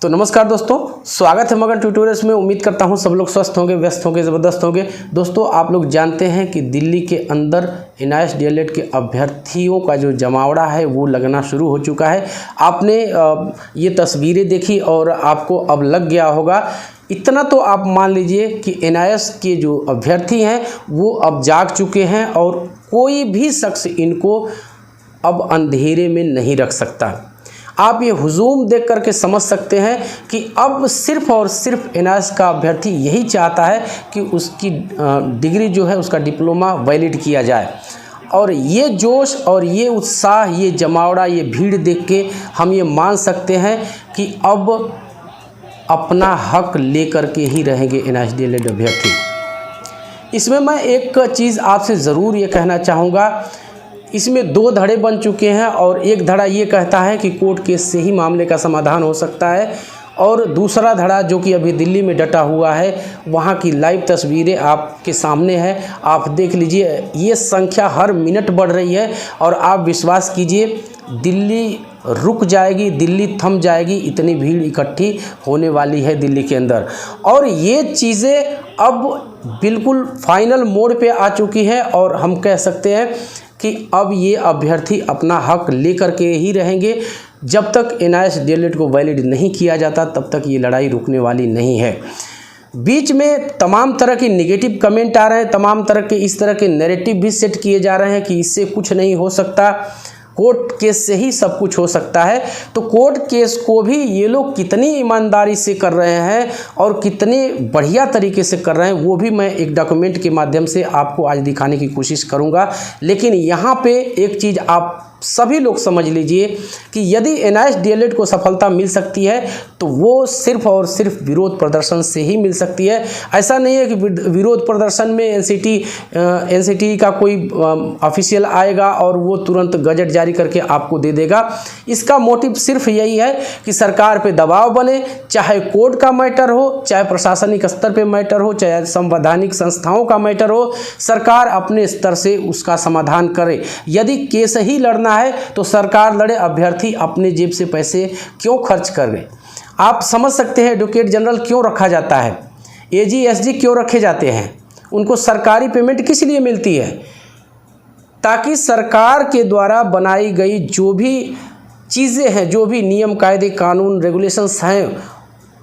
तो नमस्कार दोस्तों, स्वागत है मगन ट्यूटोरियल्स में। उम्मीद करता हूं सब लोग स्वस्थ होंगे, व्यस्त होंगे, ज़बरदस्त होंगे। दोस्तों, आप लोग जानते हैं कि दिल्ली के अंदर NIS DLED के अभ्यर्थियों का जो जमावड़ा है वो लगना शुरू हो चुका है। आपने ये तस्वीरें देखी और आपको अब लग गया होगा। इतना तो आप मान लीजिए कि NIS के जो अभ्यर्थी हैं वो अब जाग चुके हैं और कोई भी शख्स इनको अब अंधेरे में नहीं रख सकता। आप ये हुजूम देख करके समझ सकते हैं कि अब सिर्फ़ और सिर्फ NIS का अभ्यर्थी यही चाहता है कि उसकी डिग्री जो है, उसका डिप्लोमा वैलिड किया जाए। और ये जोश और ये उत्साह, ये जमावड़ा, ये भीड़ देख के हम ये मान सकते हैं कि अब अपना हक लेकर के ही रहेंगे NIS DLED अभ्यर्थी। इसमें मैं एक चीज़ आपसे ज़रूर ये कहना चाहूँगा, इसमें दो धड़े बन चुके हैं और एक धड़ा ये कहता है कि कोर्ट केस से ही मामले का समाधान हो सकता है, और दूसरा धड़ा जो कि अभी दिल्ली में डटा हुआ है, वहाँ की लाइव तस्वीरें आपके सामने है। आप देख लीजिए, ये संख्या हर मिनट बढ़ रही है और आप विश्वास कीजिए दिल्ली रुक जाएगी, दिल्ली थम जाएगी, इतनी भीड़ इकट्ठी होने वाली है दिल्ली के अंदर। और ये चीज़ें अब बिल्कुल फाइनल मोड पे आ चुकी हैं और हम कह सकते हैं कि अब ये अभ्यर्थी अपना हक लेकर के ही रहेंगे। जब तक NIS DLED को वैलिड नहीं किया जाता तब तक ये लड़ाई रुकने वाली नहीं है। बीच में तमाम तरह के नेगेटिव कमेंट आ रहे हैं, तमाम तरह के इस तरह के नैरेटिव भी सेट किए जा रहे हैं कि इससे कुछ नहीं हो सकता, कोर्ट केस से ही सब कुछ हो सकता है। तो कोर्ट केस को भी ये लोग कितनी ईमानदारी से कर रहे हैं और कितने बढ़िया तरीके से कर रहे हैं, वो भी मैं एक डॉक्यूमेंट के माध्यम से आपको आज दिखाने की कोशिश करूंगा। लेकिन यहाँ पे एक चीज़ आप सभी लोग समझ लीजिए कि यदि NIS DLED को सफलता मिल सकती है तो वो सिर्फ और सिर्फ विरोध प्रदर्शन से ही मिल सकती है। ऐसा नहीं है कि विरोध प्रदर्शन में NCT का कोई ऑफिशियल आएगा और वो तुरंत गजट जारी करके आपको दे देगा। इसका मोटिव सिर्फ यही है कि सरकार पे दबाव बने, चाहे कोर्ट का मैटर हो, चाहे प्रशासनिक स्तर पे मैटर हो, चाहे संवैधानिक संस्थाओं का मैटर हो, सरकार अपने स्तर से उसका समाधान करे। यदि केस ही लड़ना है तो सरकार लड़े, अभ्यर्थी अपने जेब से पैसे क्यों खर्च कर रहे। आप समझ सकते हैं एडवोकेट जनरल क्यों रखा जाता है, AG SG क्यों रखे जाते हैं, उनको सरकारी पेमेंट किस लिए मिलती है? ताकि सरकार के द्वारा बनाई गई जो भी चीज़ें हैं, जो भी नियम कायदे कानून रेगुलेशंस हैं,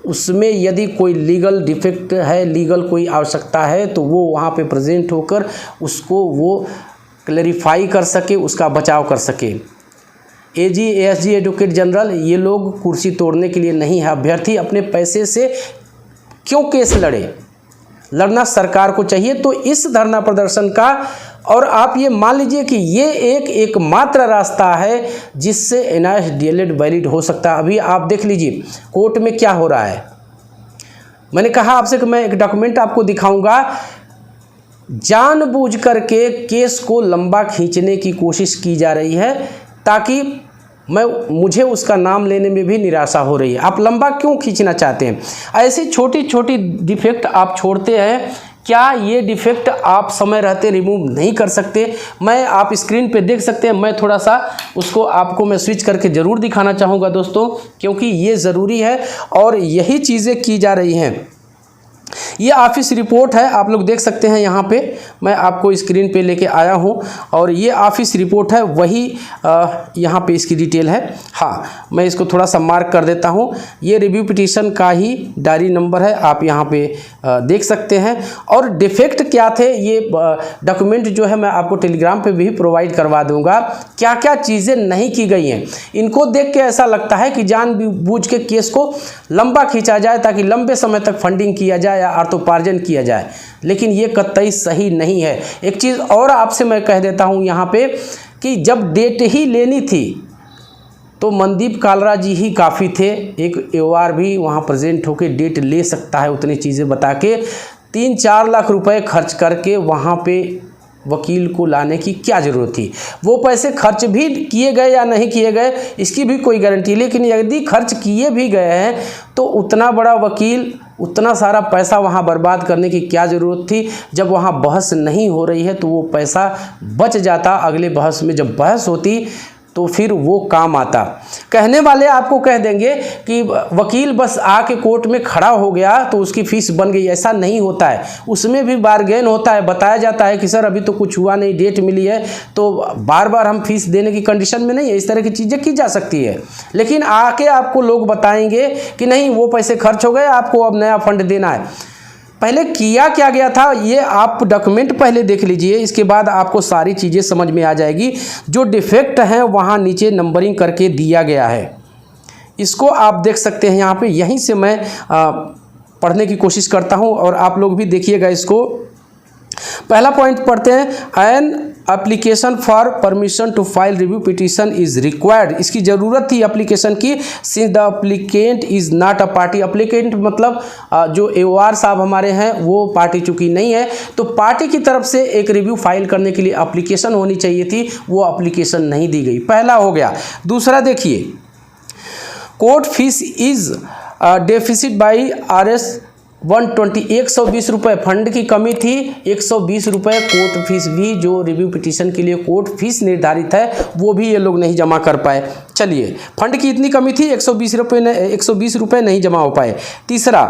उसमें यदि कोई लीगल डिफेक्ट है, लीगल कोई आवश्यकता है, तो वो वहाँ पे प्रेजेंट होकर उसको वो क्लैरिफाई कर सके, उसका बचाव कर सके। AG ASG एडवोकेट जनरल ये लोग कुर्सी तोड़ने के लिए नहीं है। अभ्यर्थी अपने पैसे से क्यों केस लड़े? लड़ना सरकार को चाहिए। तो इस धरना प्रदर्शन का, और आप ये मान लीजिए कि ये एकमात्र रास्ता है जिससे NIS DLED वैलिड हो सकता है। अभी आप देख लीजिए कोर्ट में क्या हो रहा है। मैंने कहा आपसे कि मैं एक डॉक्यूमेंट आपको दिखाऊंगा। जानबूझ करके केस को लंबा खींचने की कोशिश की जा रही है ताकि मुझे उसका नाम लेने में भी निराशा हो रही है। आप लंबा क्यों खींचना चाहते हैं? ऐसी छोटी छोटी डिफेक्ट आप छोड़ते हैं, क्या ये डिफेक्ट आप समय रहते रिमूव नहीं कर सकते? आप स्क्रीन पे देख सकते हैं। मैं थोड़ा सा उसको आपको मैं स्विच करके ज़रूर दिखाना चाहूँगा दोस्तों, क्योंकि ये ज़रूरी है और यही चीज़ें की जा रही हैं। ये ऑफिस रिपोर्ट है, आप लोग देख सकते हैं। यहाँ पे मैं आपको स्क्रीन पे लेके आया हूँ और ये ऑफिस रिपोर्ट है, वही यहाँ पे इसकी डिटेल है। हाँ, मैं इसको थोड़ा सा मार्क कर देता हूँ। ये रिव्यू पिटीशन का ही डायरी नंबर है, आप यहाँ पे देख सकते हैं। और डिफेक्ट क्या थे ये डॉक्यूमेंट जो है मैं आपको टेलीग्राम पे भी प्रोवाइड करवा दूँगा। क्या क्या चीज़ें नहीं की गई हैं, इनको देख के ऐसा लगता है कि जानबूझ के केस को लंबा खींचा जाए ताकि लंबे समय तक फंडिंग किया जाए या अर्थोपार्जन किया जाए, लेकिन ये कतई सही नहीं है। एक चीज़ और आपसे मैं कह देता हूँ यहाँ पे कि जब डेट ही लेनी थी तो मनदीप कालरा जी ही काफ़ी थे। एक AOR भी वहाँ प्रेजेंट होकर डेट ले सकता है, उतनी चीज़ें बता के 3-4 लाख रुपए खर्च करके वहाँ पे वकील को लाने की क्या ज़रूरत थी? वो पैसे खर्च भी किए गए या नहीं किए गए इसकी भी कोई गारंटी, लेकिन यदि खर्च किए भी गए हैं तो उतना बड़ा वकील, उतना सारा पैसा वहाँ बर्बाद करने की क्या ज़रूरत थी? जब वहाँ बहस नहीं हो रही है तो वो पैसा बच जाता। अगले बहस में जब बहस होती तो फिर वो काम आता। कहने वाले आपको कह देंगे कि वकील बस आके कोर्ट में खड़ा हो गया तो उसकी फ़ीस बन गई, ऐसा नहीं होता है। उसमें भी बारगेन होता है, बताया जाता है कि सर अभी तो कुछ हुआ नहीं, डेट मिली है तो बार बार हम फीस देने की कंडीशन में नहीं है। इस तरह की चीज़ें की जा सकती है, लेकिन आके आपको लोग बताएंगे कि नहीं वो पैसे खर्च हो गए, आपको अब नया फंड देना है। पहले किया क्या गया था ये आप डॉक्यूमेंट पहले देख लीजिए, इसके बाद आपको सारी चीज़ें समझ में आ जाएगी। जो डिफेक्ट हैं वहाँ नीचे नंबरिंग करके दिया गया है, इसको आप देख सकते हैं यहाँ पे। यहीं से मैं पढ़ने की कोशिश करता हूँ और आप लोग भी देखिएगा इसको। पहला पॉइंट पढ़ते हैं, an application for permission to file review petition is required. इसकी ज़रूरत थी एप्लीकेशन की, since the applicant is not a party. Applicant मतलब जो AOR साहब हमारे हैं वो पार्टी चूँकि नहीं है, तो पार्टी की तरफ से एक रिव्यू फाइल करने के लिए एप्लीकेशन होनी चाहिए थी, वो एप्लीकेशन नहीं दी गई। पहला हो गया। दूसरा देखिए, court fees is deficit by RS 120, 120 रुपये फंड की कमी थी, 120 रुपये कोर्ट फीस भी जो रिव्यू पिटीशन के लिए कोर्ट फीस निर्धारित है वो भी ये लोग नहीं जमा कर पाए। चलिए, फंड की इतनी कमी थी, 120 रुपये नहीं जमा हो पाए। तीसरा,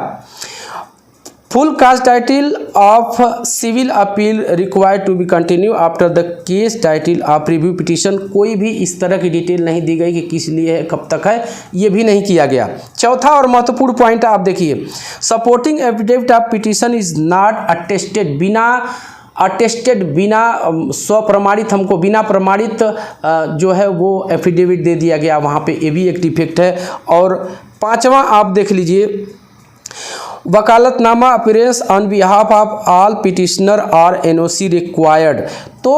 full cause title of civil appeal required to be continue after the case title of review petition. कोई भी इस तरह की डिटेल नहीं दी गई कि किस लिए है, कब तक है, ये भी नहीं किया गया। चौथा और महत्वपूर्ण पॉइंट आप देखिए, supporting affidavit of petition is not attested. बिना स्वप्रमाणित, हमको बिना प्रमाणित जो है वो एफिडेविट दे दिया गया, वहाँ पे ये भी एक डिफेक्ट है। और पाँचवा आप देख लीजिए, वकालतनामा appearance on behalf of all petitioner और NOC रिक्वायर्ड। तो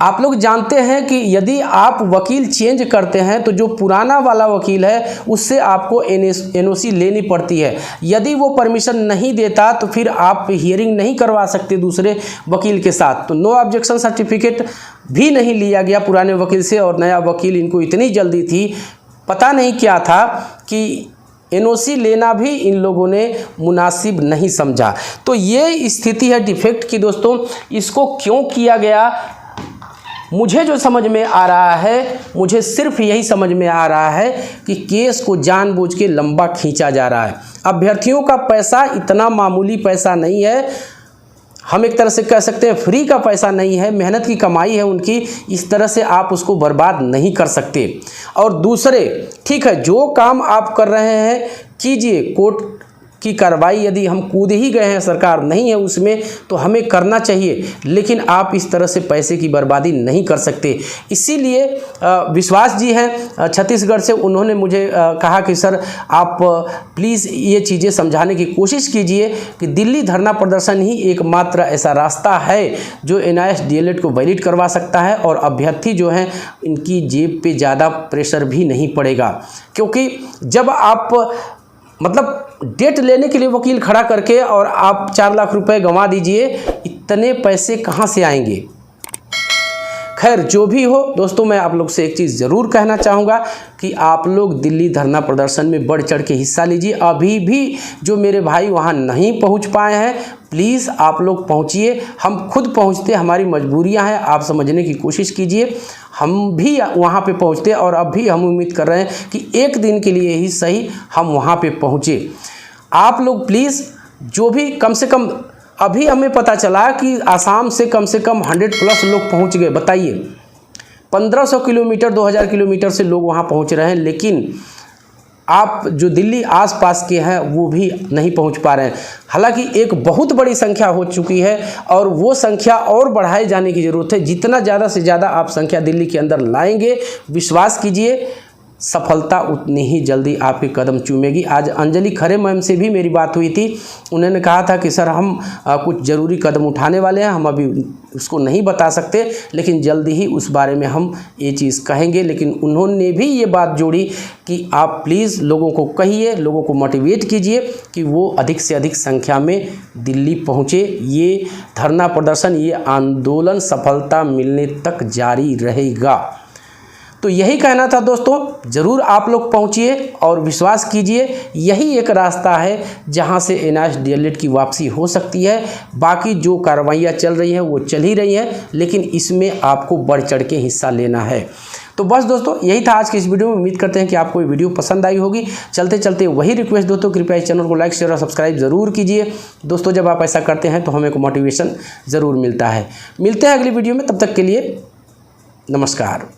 आप लोग जानते हैं कि यदि आप वकील चेंज करते हैं तो जो पुराना वाला वकील है उससे आपको NOC लेनी पड़ती है। यदि वो परमिशन नहीं देता तो फिर आप हियरिंग नहीं करवा सकते दूसरे वकील के साथ। तो नो ऑब्जेक्शन सर्टिफिकेट भी नहीं लिया गया पुराने वकील से, और नया वकील इनको इतनी जल्दी थी, पता नहीं क्या था कि NOC लेना भी इन लोगों ने मुनासिब नहीं समझा। तो ये स्थिति है डिफेक्ट की दोस्तों। इसको क्यों किया गया, मुझे जो समझ में आ रहा है, मुझे सिर्फ यही समझ में आ रहा है कि केस को जानबूझ के लंबा खींचा जा रहा है। अभ्यर्थियों का पैसा इतना मामूली पैसा नहीं है, हम एक तरह से कह सकते हैं फ्री का पैसा नहीं है, मेहनत की कमाई है उनकी, इस तरह से आप उसको बर्बाद नहीं कर सकते। और दूसरे, ठीक है, जो काम आप कर रहे हैं कीजिए, कोर्ट की कार्रवाई यदि हम कूद ही गए हैं, सरकार नहीं है उसमें, तो हमें करना चाहिए, लेकिन आप इस तरह से पैसे की बर्बादी नहीं कर सकते। इसीलिए विश्वास जी हैं छत्तीसगढ़ से, उन्होंने मुझे कहा कि सर आप प्लीज़ ये चीज़ें समझाने की कोशिश कीजिए कि दिल्ली धरना प्रदर्शन ही एकमात्र ऐसा रास्ता है जो NIS DLED को वैलिड करवा सकता है, और अभ्यर्थी जो हैं इनकी जेब पे ज़्यादा प्रेशर भी नहीं पड़ेगा। क्योंकि जब आप मतलब डेट लेने के लिए वकील खड़ा करके और आप 4 लाख रुपए गंवा दीजिए, इतने पैसे कहाँ से आएंगे। खैर जो भी हो दोस्तों, मैं आप लोग से एक चीज़ ज़रूर कहना चाहूँगा कि आप लोग दिल्ली धरना प्रदर्शन में बढ़ चढ़ के हिस्सा लीजिए। अभी भी जो मेरे भाई वहाँ नहीं पहुँच पाए हैं, प्लीज़ आप लोग पहुँचिए। हम खुद पहुँचते, हमारी मजबूरियाँ हैं, आप समझने की कोशिश कीजिए। हम भी वहाँ पे पहुँचते और अब भी हम उम्मीद कर रहे हैं कि एक दिन के लिए ही सही हम वहाँ पे पहुँचे। आप लोग प्लीज़ जो भी, कम से कम अभी हमें पता चला कि आसाम से कम 100+ लोग पहुँच गए। बताइए, 1500 किलोमीटर 2000 किलोमीटर से लोग वहाँ पहुँच रहे हैं, लेकिन आप जो दिल्ली आसपास के हैं वो भी नहीं पहुंच पा रहे हैं। हालांकि एक बहुत बड़ी संख्या हो चुकी है और वो संख्या और बढ़ाए जाने की ज़रूरत है। जितना ज़्यादा से ज़्यादा आप संख्या दिल्ली के अंदर लाएंगे, विश्वास कीजिए सफलता उतनी ही जल्दी आपके कदम चूमेगी। आज अंजलि खरे मैम से भी मेरी बात हुई थी, उन्होंने कहा था कि सर हम कुछ ज़रूरी कदम उठाने वाले हैं, हम अभी उसको नहीं बता सकते, लेकिन जल्दी ही उस बारे में हम ये चीज़ कहेंगे। लेकिन उन्होंने भी ये बात जोड़ी कि आप प्लीज़ लोगों को कहिए, लोगों को मोटिवेट कीजिए कि वो अधिक से अधिक संख्या में दिल्ली पहुँचे। ये धरना प्रदर्शन, ये आंदोलन सफलता मिलने तक जारी रहेगा। तो यही कहना था दोस्तों, ज़रूर आप लोग पहुँचिए और विश्वास कीजिए यही एक रास्ता है जहां से NIS DLED की वापसी हो सकती है। बाकी जो कार्रवाइयाँ चल रही हैं वो चल ही रही हैं, लेकिन इसमें आपको बढ़ चढ़ के हिस्सा लेना है। तो बस दोस्तों यही था आज की इस वीडियो में। उम्मीद करते हैं कि आपको ये वीडियो पसंद आई होगी। चलते चलते वही रिक्वेस्ट दोस्तों, कृपया इस चैनल को लाइक शेयर और सब्सक्राइब ज़रूर कीजिए दोस्तों। जब आप ऐसा करते हैं तो हमें को मोटिवेशन ज़रूर मिलता है। मिलते हैं अगली वीडियो में, तब तक के लिए नमस्कार।